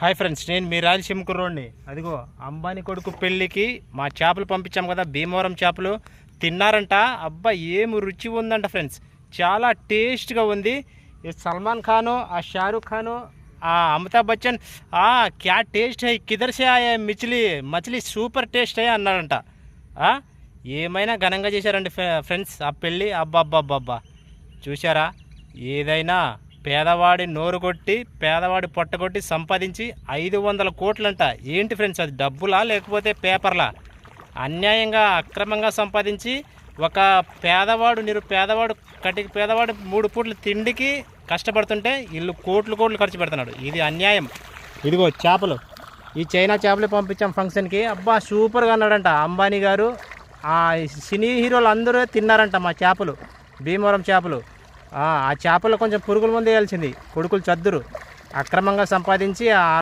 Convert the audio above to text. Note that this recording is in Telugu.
హాయ్ ఫ్రెండ్స్, నేను మీ రాయలసీమ కుర్రోడిని. అదిగో అంబానీ కొడుకు పెళ్ళికి మా చేపలు పంపించాం కదా, భీమవరం చేపలు తిన్నారంట. అబ్బా ఏమి రుచి ఉందంట ఫ్రెండ్స్, చాలా టేస్ట్గా ఉంది. ఈ సల్మాన్ ఖాను, ఆ షారూక్ ఖాను, ఆ అమితాబ్ బచ్చన్ క్యా టేస్ట్ హై, కిదర్ సే ఆయా మచిలీ సూపర్ టేస్ట్ హై అన్నారంట. ఏమైనా ఘనంగా చేశారండి ఫ్రెండ్స్ ఆ పెళ్ళి. అబ్బాబ్బాబ్బా చూసారా, ఏదైనా పేదవాడి నోరు కొట్టి పేదవాడి పొట్టగొట్టి సంపాదించి 500 కోట్లంట. ఏంటి ఫ్రెండ్స్, అది డబ్బులా లేకపోతే పేపర్లా? అన్యాయంగా అక్రమంగా సంపాదించి ఒక పేదవాడు కటికి పేదవాడు 3 పూట్ల తిండికి కష్టపడుతుంటే వీళ్ళు కోట్లు ఖర్చు పెడుతున్నాడు. ఇది అన్యాయం. ఇదిగో చేపలు, ఈ చైనా చేపలు పంపించాం ఫంక్షన్కి. అబ్బా సూపర్గా అన్నాడంట అంబానీ గారు. ఆ సినీ హీరోలు అందరూ తిన్నారంట మా చేపలు, భీమవరం చేపలు. ఆ చేపల్లో కొంచెం పురుగుల మందు వేయాల్సింది, కొడుకులు చద్దురు అక్రమంగా సంపాదించి